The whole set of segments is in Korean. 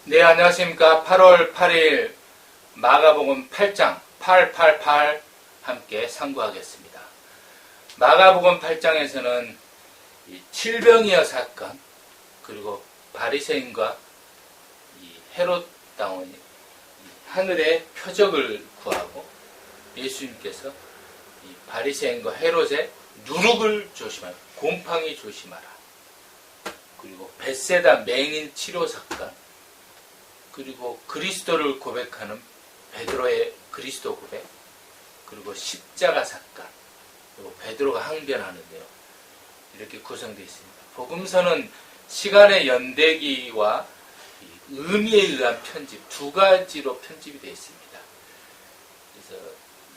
네, 안녕하십니까. 8월 8일 마가복음 8장 888 함께 상고하겠습니다. 마가복음 8장에서는 칠병이어 사건, 그리고 바리새인과 헤롯 당원이 하늘의 표적을 구하고 예수님께서 바리새인과 헤롯의 누룩을 조심하라, 곰팡이 조심하라, 그리고 벳세다 맹인 치료 사건, 그리고 그리스도를 고백하는 베드로의 그리스도 고백, 그리고 십자가 사건, 그리고 베드로가 항변하는데요. 이렇게 구성되어 있습니다. 복음서는 시간의 연대기와 의미에 의한 편집, 두 가지로 편집이 되어 있습니다. 그래서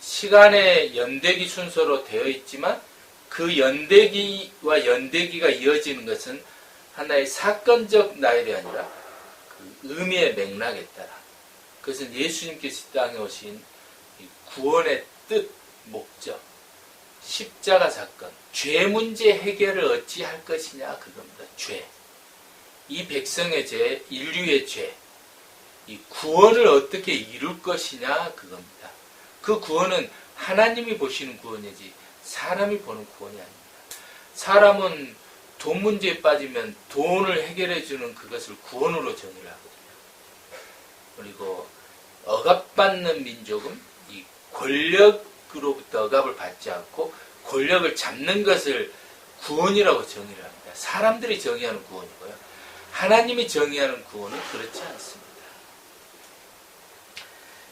시간의 연대기 순서로 되어 있지만 그 연대기와 연대기가 이어지는 것은 하나의 사건적 나열이 아니라 의미의 맥락에 따라, 그것은 예수님께서 이 땅에 오신 구원의 뜻, 목적, 십자가 사건, 죄 문제 해결을 어찌 할 것이냐, 그겁니다. 죄, 이 백성의 죄, 인류의 죄, 이 구원을 어떻게 이룰 것이냐, 그겁니다. 그 구원은 하나님이 보시는 구원이지 사람이 보는 구원이 아닙니다. 사람은 돈 문제에 빠지면 돈을 해결해 주는 그것을 구원으로 정의를 하거든요. 그리고 억압받는 민족은 이 권력으로부터 억압을 받지 않고 권력을 잡는 것을 구원이라고 정의를 합니다. 사람들이 정의하는 구원이고요. 하나님이 정의하는 구원은 그렇지 않습니다.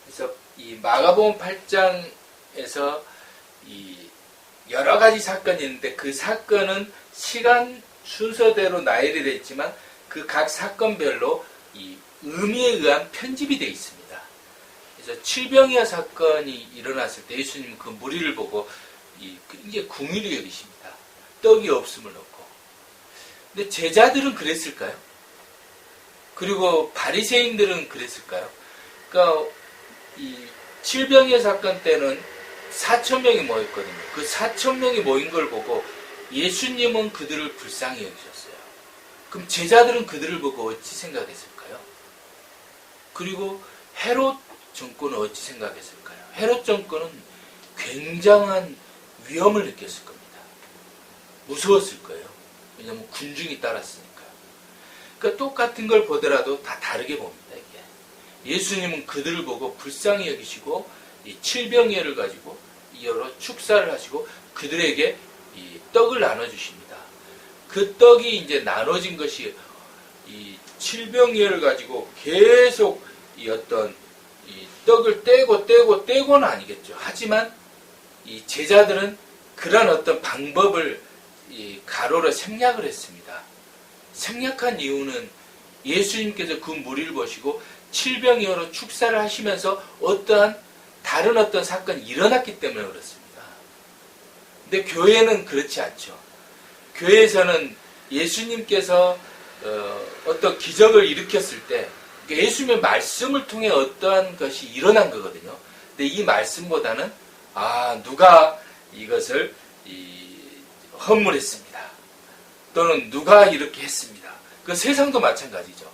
그래서 이 마가복음 8장에서 이 여러 가지 사건이 있는데 그 사건은 시간 순서대로 나열이 되어 있지만 그 각 사건별로 이 의미에 의한 편집이 되어 있습니다. 그래서 칠병이어 사건이 일어났을 때 예수님은 그 무리를 보고 굉장히 궁휼히 여기십니다. 떡이 없음을 놓고. 근데 제자들은 그랬을까요? 그리고 바리새인들은 그랬을까요? 그러니까 이 칠병이어 사건 때는 4,000명이 모였거든요. 그 4,000명이 모인 걸 보고 예수님은 그들을 불쌍히 여기셨어요. 그럼 제자들은 그들을 보고 어찌 생각했을까요? 그리고 헤롯 정권은 어찌 생각했을까요? 헤롯 정권은 굉장한 위험을 느꼈을 겁니다. 무서웠을 거예요. 왜냐하면 군중이 따랐으니까요. 그러니까 똑같은 걸 보더라도 다 다르게 봅니다. 이게. 예수님은 그들을 보고 불쌍히 여기시고 이 칠병이어를 가지고 여러 축사를 하시고 그들에게 이 떡을 나눠주십니다. 그 떡이 이제 나눠진 것이 이 칠병이어를 가지고 계속 이 어떤 이 떡을 떼고는 아니겠죠. 하지만 이 제자들은 그런 어떤 방법을 이 가로로 생략을 했습니다. 생략한 이유는 예수님께서 그 무리를 보시고 칠병이어로 축사를 하시면서 다른 어떤 사건이 일어났기 때문에 그렇습니다. 근데 교회는 그렇지 않죠. 교회에서는 예수님께서 어떤 기적을 일으켰을 때 예수님의 말씀을 통해 어떠한 것이 일어난 거거든요. 근데 이 말씀보다는 누가 이것을 허물했습니다. 또는 누가 이렇게 했습니다. 그 세상도 마찬가지죠.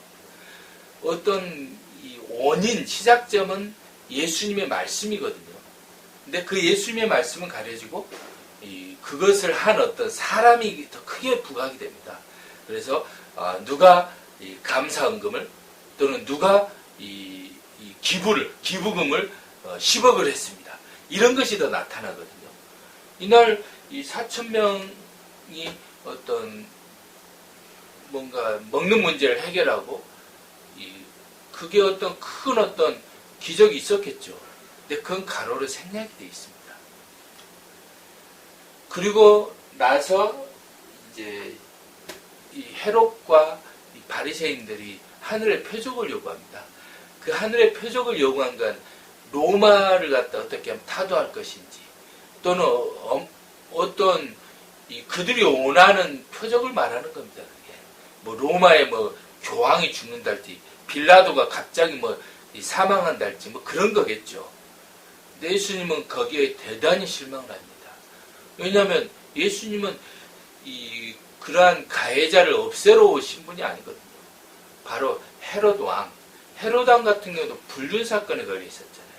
어떤 이 원인, 시작점은 예수님의 말씀이거든요. 근데 그 예수님의 말씀은 가려지고 그것을 한 어떤 사람이 더 크게 부각이 됩니다. 그래서 누가 감사헌금을 또는 누가 기부금을 10억을 했습니다. 이런 것이 더 나타나거든요. 이날 이 4,000명이 어떤 뭔가 먹는 문제를 해결하고 그게 어떤 큰 어떤 기적이 있었겠죠. 근데 그건 가로로 생략이 되어 있습니다. 그리고 나서 이제 이 헤롯과 이 바리새인들이 하늘의 표적을 요구합니다. 그 하늘의 표적을 요구한 건 로마를 갖다 어떻게 하면 타도할 것인지 또는 어떤 그들이 원하는 표적을 말하는 겁니다. 그게 뭐 로마의 뭐 교황이 죽는달지 빌라도가 갑자기 뭐 사망한달지 뭐 그런 거겠죠. 근데 예수님은 거기에 대단히 실망을 합니다. 왜냐하면 예수님은 그러한 가해자를 없애러 오신 분이 아니거든요. 바로 헤롯 왕, 헤롯 왕 같은 경우도 불륜 사건에 걸려 있었잖아요.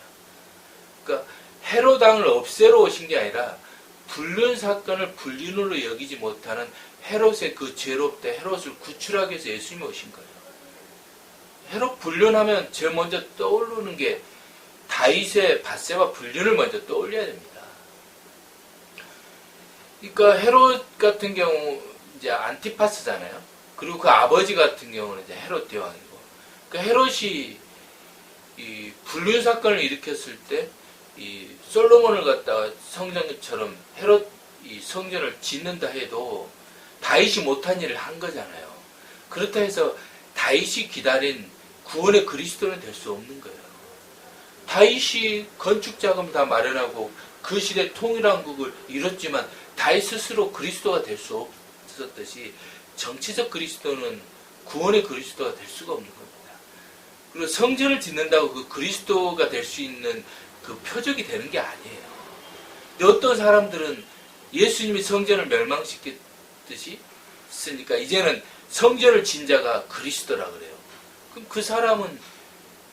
그러니까 헤롯 왕을 없애러 오신 게 아니라 불륜 사건을 불륜으로 여기지 못하는 헤롯의 그 죄롭다 헤롯을 구출하기 위해서 예수님이 오신 거예요. 헤롯 불륜하면 제일 먼저 떠오르는 게 다윗의 밧세바 불륜을 먼저 떠올려야 됩니다. 그러니까 헤롯 같은 경우 이제 안티파스잖아요. 그리고 그 아버지 같은 경우는 이제 헤롯 대왕이고, 그러니까 헤롯이 이 불륜 사건을 일으켰을 때 이 솔로몬을 갖다가 성전처럼 헤롯 이 성전을 짓는다 해도 다윗이 못한 일을 한 거잖아요. 그렇다 해서 다윗이 기다린 구원의 그리스도는 될 수 없는 거예요. 다윗이 건축 자금 다 마련하고 그 시대 통일왕국을 이뤘지만 다윗 스스로 그리스도가 될 수 없었듯이 정치적 그리스도는 구원의 그리스도가 될 수가 없는 겁니다. 그리고 성전을 짓는다고 그 그리스도가 될 수 있는 그 표적이 되는 게 아니에요. 근데 어떤 사람들은 예수님이 성전을 멸망시켰듯이 쓰니까 이제는 성전을 진 자가 그리스도라 그래요. 그럼 그 사람은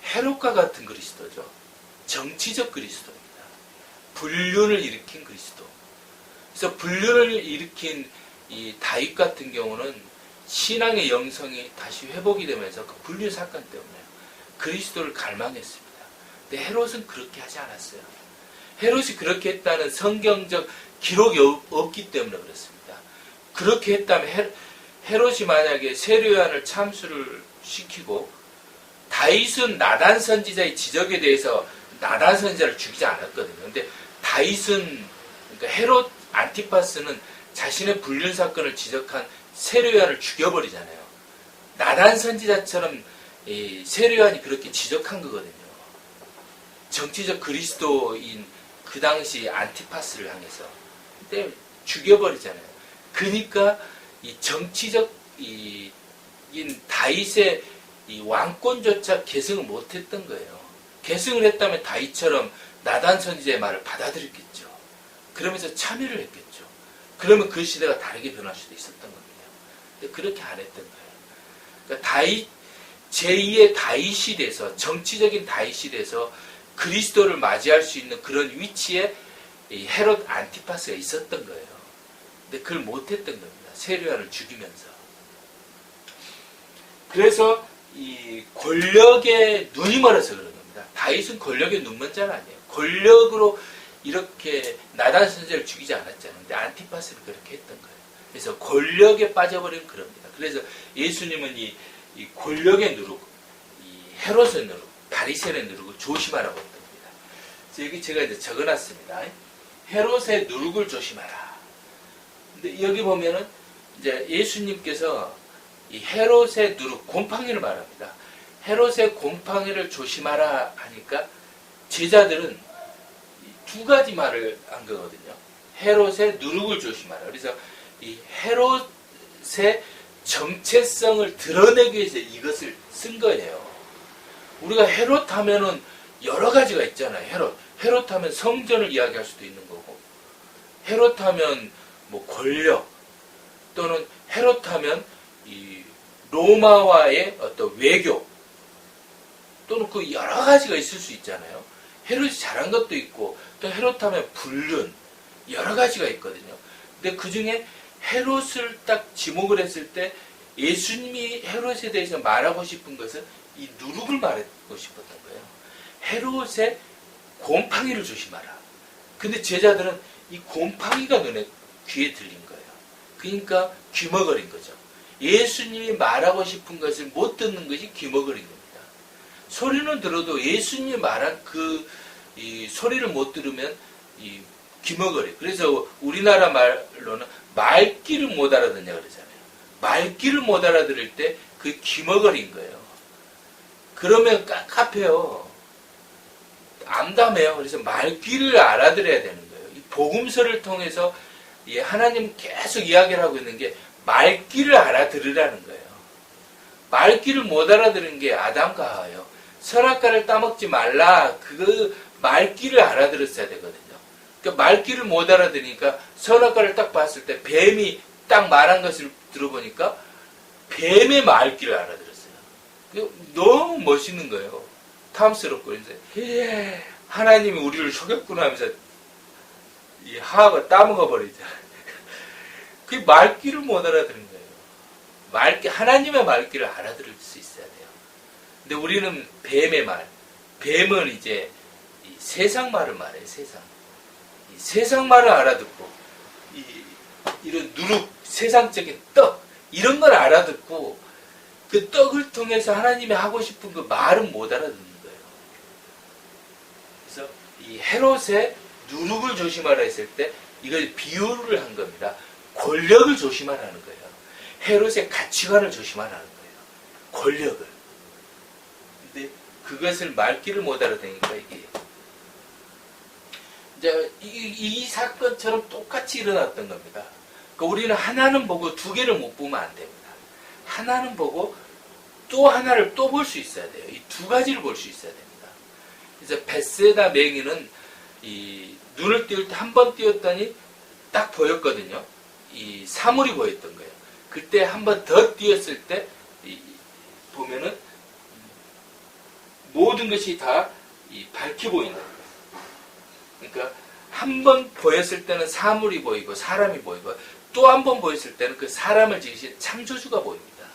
헤롯과 같은 그리스도죠. 정치적 그리스도입니다. 불륜을 일으킨 그리스도. 그래서 불륜을 일으킨 이 다윗 같은 경우는 신앙의 영성이 다시 회복이 되면서 그 불륜 사건 때문에 그리스도를 갈망했습니다. 근데 헤롯은 그렇게 하지 않았어요. 헤롯이 그렇게 했다는 성경적 기록이 없기 때문에 그렇습니다. 그렇게 했다면 헤롯이 만약에 세례요한을 참수를 시키고 다윗은 나단 선지자의 지적에 대해서 나단 선지자를 죽이지 않았거든요. 근데 다윗은 그러니까 헤롯 안티파스는 자신의 불륜 사건을 지적한 세례요한을 죽여버리잖아요. 나단 선지자처럼 세례요한이 그렇게 지적한 거거든요. 정치적 그리스도인 그 당시 안티파스를 향해서. 근데 죽여버리잖아요. 그러니까 이 정치적 인 다윗의 이 왕권조차 계승을 못했던 거예요. 계승을 했다면 다윗처럼 나단 선지자의 말을 받아들였겠죠. 그러면서 참여를 했겠죠. 그러면 그 시대가 다르게 변할 수도 있었던 겁니다. 근데 그렇게 안 했던 거예요. 그러니까 다윗 제2의 다윗이 돼서 정치적인 다윗이 돼서 그리스도를 맞이할 수 있는 그런 위치에 이 헤롯 안티파스가 있었던 거예요. 근데 그걸 못했던 겁니다. 세례요한을 죽이면서. 그래서 이 권력에 눈이 멀어서 그런 겁니다. 다윗은 권력에 눈 먼 자는 아니에요. 권력으로 이렇게 나단 선지자를 죽이지 않았잖아요. 근데 안티파스는 그렇게 했던 거예요. 그래서 권력에 빠져버린 그럽니다. 그래서 예수님은 이 권력의 누룩, 이 헤롯의 누룩, 바리새인의 누룩을 조심하라고 했던 겁니다. 그래서 여기 제가 이제 적어놨습니다. 헤롯의 누룩을 조심하라. 근데 여기 보면은 이제 예수님께서 이 헤롯의 누룩, 곰팡이를 말합니다. 헤롯의 곰팡이를 조심하라 하니까 제자들은 두 가지 말을 한 거거든요. 헤롯의 누룩을 조심하라. 그래서 이 헤롯의 정체성을 드러내기 위해서 이것을 쓴 거예요. 우리가 헤롯 하면은 여러 가지가 있잖아요. 헤롯 하면 성전을 이야기할 수도 있는 거고, 헤롯 하면 뭐 권력, 또는 헤롯 하면 이 로마와의 어떤 외교, 또는 그 여러 가지가 있을 수 있잖아요. 헤롯이 잘한 것도 있고, 또 헤롯 하면 불륜, 여러 가지가 있거든요. 근데 그 중에 헤롯을 딱 지목을 했을 때 예수님이 헤롯에 대해서 말하고 싶은 것은 이 누룩을 말하고 싶었던 거예요. 헤롯의 곰팡이를 조심하라. 근데 제자들은 이 곰팡이가 귀에 들린 거예요. 그러니까 귀머거린 거죠. 예수님이 말하고 싶은 것을 못 듣는 것이 귀머거린 겁니다. 소리는 들어도 예수님이 말한 이 소리를 못 들으면 이 귀머거리. 그래서 우리나라 말로는 말귀를 못 알아듣냐 그러잖아요. 말귀를 못 알아들을 때 그 귀머거린 거예요. 그러면 깝깝해요. 암담해요. 그래서 말귀를 알아들어야 되는 거예요. 이 복음서를 통해서 하나님 계속 이야기를 하고 있는 게 말귀를 알아들으라는 거예요. 말귀를 못 알아들은 게 아담과 하와예요. 선악과를 따먹지 말라. 그 말귀를 알아들었어야 되거든요. 그러니까 말귀를 못 알아들으니까 선악과를 딱 봤을 때 뱀이 딱 말한 것을 들어보니까 뱀의 말귀를 알아들었어요. 너무 멋있는 거예요. 탐스럽고 이제 하나님이 우리를 속였구나 하면서 이 하하가 따먹어 버리잖아요. 그 말귀를 못 알아듣는 거예요. 하나님의 말귀를 알아들을 수 있어야 돼요. 근데 우리는 뱀의 말, 뱀은 이제 이 세상 말을 말해요. 이 세상 말을 알아듣고 이런 누룩, 세상적인 떡 이런 걸 알아듣고 그 떡을 통해서 하나님이 하고 싶은 그 말은 못 알아듣는 거예요. 그래서 이 헤롯의 누룩을 조심하라 했을 때 이걸 비유를 한 겁니다. 권력을 조심하라는 거예요. 헤롯의 가치관을 조심하라는 거예요. 권력을. 근데 그것을 말귀를 못 알아듣으니까 이게 이제 이 사건처럼 똑같이 일어났던 겁니다. 그러니까 우리는 하나는 보고 두 개를 못 보면 안 됩니다. 하나는 보고 또 하나를 또 볼 수 있어야 돼요. 이 두 가지를 볼 수 있어야 됩니다. 그래서 벳세다 맹인은 이 눈을 띄울 때 한 번 띄웠더니 딱 보였거든요. 이 사물이 보였던 거예요. 그때 한 번 더 띄었을 때 보면은 모든 것이 다 밝히 보인다. 그러니까 한 번 보였을 때는 사물이 보이고 사람이 보이고 또 한 번 보였을 때는 그 사람을 지으신 창조주가 보입니다.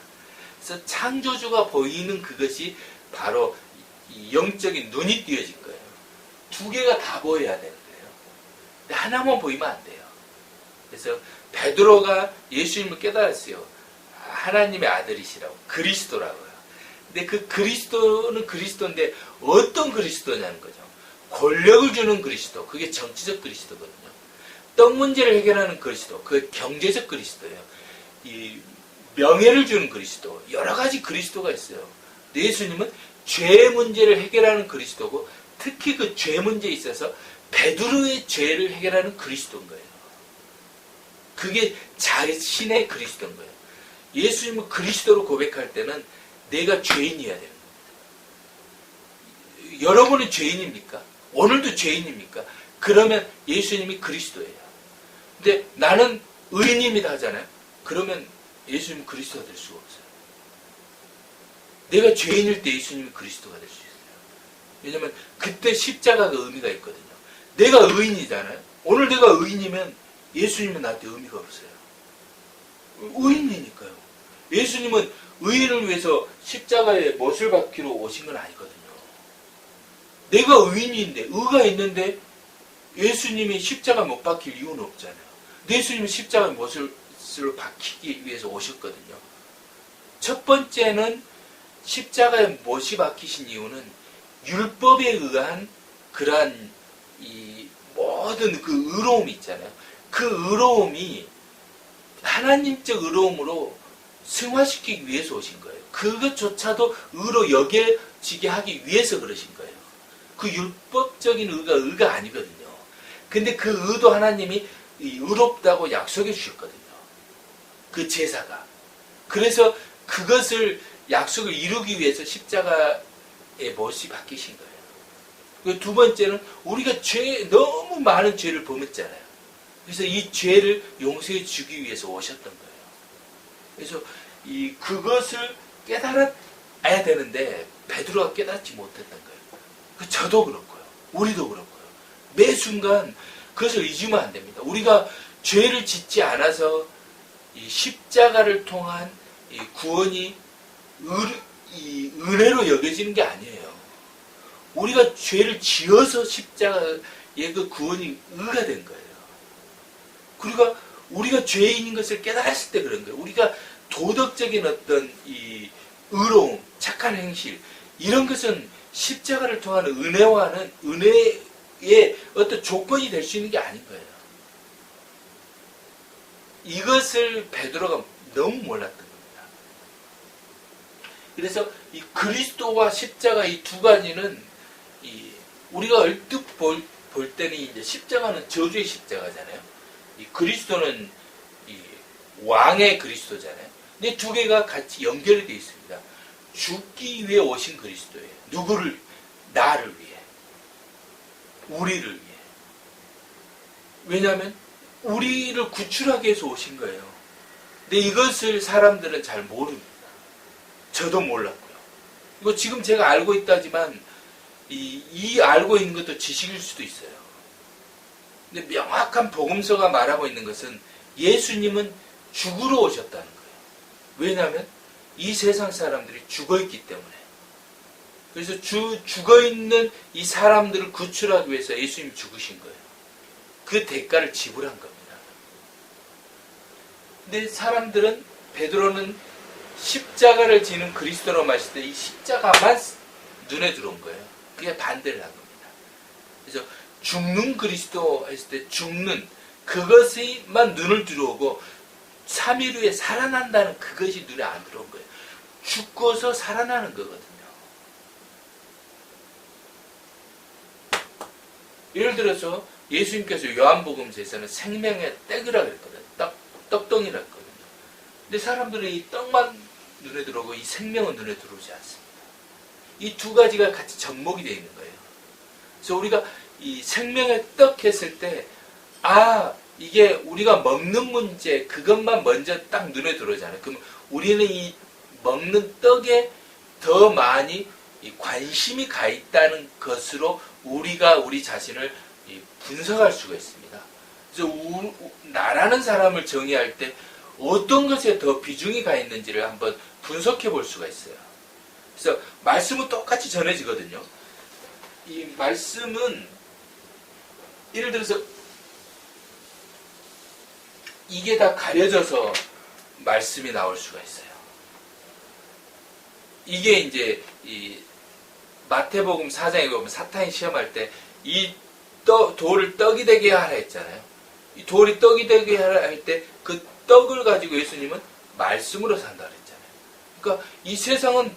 그래서 창조주가 보이는 그것이 바로 이 영적인 눈이 띄어진 거예요. 두 개가 다 보여야 되는 거예요. 근데 하나만 보이면 안 돼요. 그래서 베드로가 예수님을 깨달았어요. 하나님의 아들이시라고, 그리스도라고요. 근데 그 그리스도는 그리스도인데 어떤 그리스도냐는 거죠. 권력을 주는 그리스도, 그게 정치적 그리스도거든요. 떡 문제를 해결하는 그리스도, 그게 경제적 그리스도예요. 이 명예를 주는 그리스도, 여러 가지 그리스도가 있어요. 예수님은 죄 문제를 해결하는 그리스도고, 특히 그 죄 문제에 있어서 베드로의 죄를 해결하는 그리스도인 거예요. 그게 자신의 그리스도인 거예요. 예수님은 그리스도로 고백할 때는 내가 죄인이어야 되는 겁니다. 여러분은 죄인입니까? 오늘도 죄인입니까? 그러면 예수님이 그리스도예요. 근데 나는 의인입니다 하잖아요. 그러면 예수님은 그리스도가 될 수가 없어요. 내가 죄인일 때 예수님이 그리스도가 될 수 있어요. 왜냐하면 그때 십자가가 의미가 있거든요. 내가 의인이잖아요. 오늘 내가 의인이면 예수님은 나한테 의미가 없어요. 의인이니까요. 예수님은 의인을 위해서 십자가에 못을 박히러 오신 건 아니거든요. 내가 의인인데, 의가 있는데 예수님이 십자가 못 박힐 이유는 없잖아요. 예수님은 십자가에 못을 박히기 위해서 오셨거든요. 첫 번째는 십자가에 못이 박히신 이유는 율법에 의한 그러한 이 모든 그 의로움이 있잖아요. 그 의로움이 하나님적 의로움으로 승화시키기 위해서 오신 거예요. 그것조차도 의로 여겨지게 하기 위해서 그러신 거예요. 그 율법적인 의가 아니거든요. 근데 그 의도 하나님이 의롭다고 약속해 주셨거든요. 그 제사가. 그래서 그것을 약속을 이루기 위해서 십자가에 못이 박히신 거예요. 두 번째는 우리가 너무 많은 죄를 범했잖아요. 그래서 이 죄를 용서해 주기 위해서 오셨던 거예요. 그래서 그것을 깨달아야 되는데 베드로가 깨닫지 못했던 거예요. 저도 그렇고요. 우리도 그렇고요. 매 순간 그것을 잊으면 안 됩니다. 우리가 죄를 짓지 않아서 이 십자가를 통한 이 구원이 은혜로 여겨지는 게 아니에요. 우리가 죄를 지어서 십자가의 그 구원이 의가 된 거예요. 그러니까 우리가 죄인인 것을 깨달았을 때 그런 거예요. 우리가 도덕적인 어떤 이 의로움, 착한 행실 이런 것은 십자가를 통한 은혜와는 은혜의 어떤 조건이 될 수 있는 게 아닌 거예요. 이것을 베드로가 너무 몰랐던 겁니다. 그래서 이 그리스도와 십자가 이 두 가지는 우리가 얼뜻 볼 때는 이제 십자가는 저주의 십자가잖아요. 이 그리스도는 이 왕의 그리스도잖아요. 근데 두 개가 같이 연결이 되어 있습니다. 죽기 위해 오신 그리스도예요. 누구를? 나를 위해. 우리를 위해. 왜냐하면 우리를 구출하기 위해서 오신 거예요. 근데 이것을 사람들은 잘 모릅니다. 저도 몰랐고요. 이거 지금 제가 알고 있다지만 이 알고 있는 것도 지식일 수도 있어요. 근데 명확한 복음서가 말하고 있는 것은 예수님은 죽으러 오셨다는 거예요. 왜냐하면 이 세상 사람들이 죽어있기 때문에. 그래서 죽어있는 이 사람들을 구출하기 위해서 예수님이 죽으신 거예요. 그 대가를 지불한 겁니다. 근데 사람들은, 베드로는 십자가를 지는 그리스도로 마실 때 이 십자가만 눈에 들어온 거예요. 그게 반대를 한 겁니다. 그래서 죽는 그리스도 했을 때 죽는 그것이만 눈을 들어오고 3일 후에 살아난다는 그것이 눈에 안 들어온 거예요. 죽고서 살아나는 거거든요. 예를 들어서 예수님께서 요한복음서에서는 생명의 떡이라고 했거든요. 떡덩이라고 했거든요. 근데 사람들은 이 떡만 눈에 들어오고 이 생명은 눈에 들어오지 않습니다. 이 두 가지가 같이 접목이 되어 있는 거예요. 그래서 우리가 이 생명의 떡 했을 때, 이게 우리가 먹는 문제, 그것만 먼저 딱 눈에 들어오잖아요. 그럼 우리는 이 먹는 떡에 더 많이 관심이 가 있다는 것으로 우리가 우리 자신을 분석할 수가 있습니다. 그래서 나라는 사람을 정의할 때 어떤 것에 더 비중이 가 있는지를 한번 분석해 볼 수가 있어요. 그래서 말씀은 똑같이 전해지거든요. 이 말씀은 예를 들어서 이게 다 가려져서 말씀이 나올 수가 있어요. 이게 이제 이 마태복음 4장에 보면 사탄이 시험할 때 이 돌을 떡이 되게 하라 했잖아요. 이 돌이 떡이 되게 하라 할 때 그 떡을 가지고 예수님은 말씀으로 산다 그랬잖아요. 그러니까 이 세상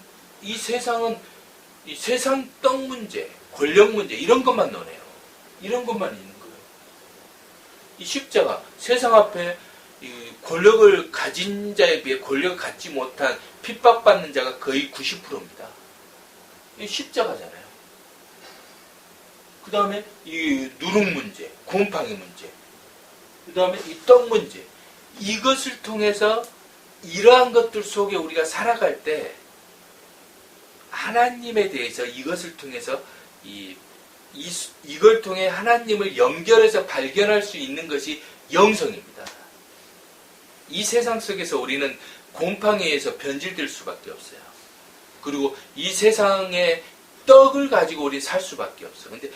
떡 문제, 권력 문제 이런 것만 논해요. 이런 것만 있는 거예요. 이 십자가, 세상 앞에 이 권력을 가진 자에 비해 권력을 갖지 못한 핍박받는 자가 거의 90%입니다. 이 십자가잖아요. 그 다음에 이 누룩 문제, 곰팡이 문제, 그 다음에 이 떡 문제, 이것을 통해서 이러한 것들 속에 우리가 살아갈 때 하나님에 대해서 이것을 통해서 이걸 통해 하나님을 연결해서 발견할 수 있는 것이 영성입니다. 이 세상 속에서 우리는 곰팡이에서 변질될 수밖에 없어요. 그리고 이 세상의 떡을 가지고 우리 살 수밖에 없어요. 근데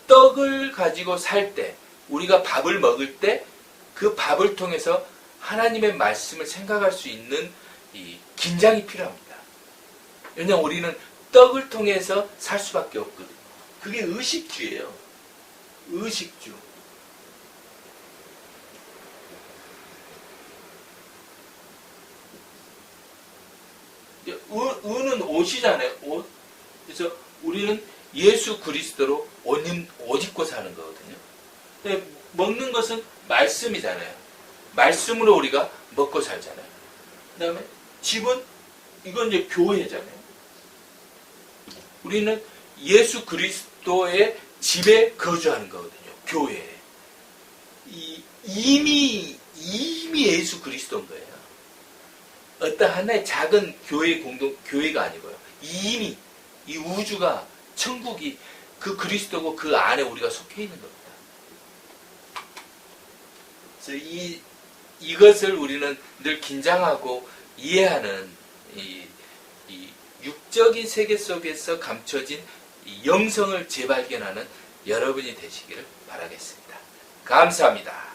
떡을 가지고 살 때, 우리가 밥을 먹을 때 그 밥을 통해서 하나님의 말씀을 생각할 수 있는 이 긴장이 필요합니다. 왜냐하면 우리는 떡을 통해서 살 수밖에 없거든요. 그게 의식주예요. 의식주. 의는 옷이잖아요. 옷. 그래서 우리는 예수 그리스도로 옷 입고 사는 거거든요. 근데 먹는 것은 말씀이잖아요. 말씀으로 우리가 먹고 살잖아요. 그 다음에 집은 이건 이제 교회잖아요. 우리는 예수 그리스도의 집에 거주하는 거거든요. 교회에. 이미 예수 그리스도인 거예요. 어떤 하나의 작은 교회가 아니고요. 이미 이 우주가, 천국이 그 그리스도고 그 안에 우리가 속해 있는 겁니다. 그래서 이것을 우리는 늘 긴장하고 이해하는 이 육적인 세계 속에서 감춰진 이 영성을 재발견하는 여러분이 되시기를 바라겠습니다. 감사합니다.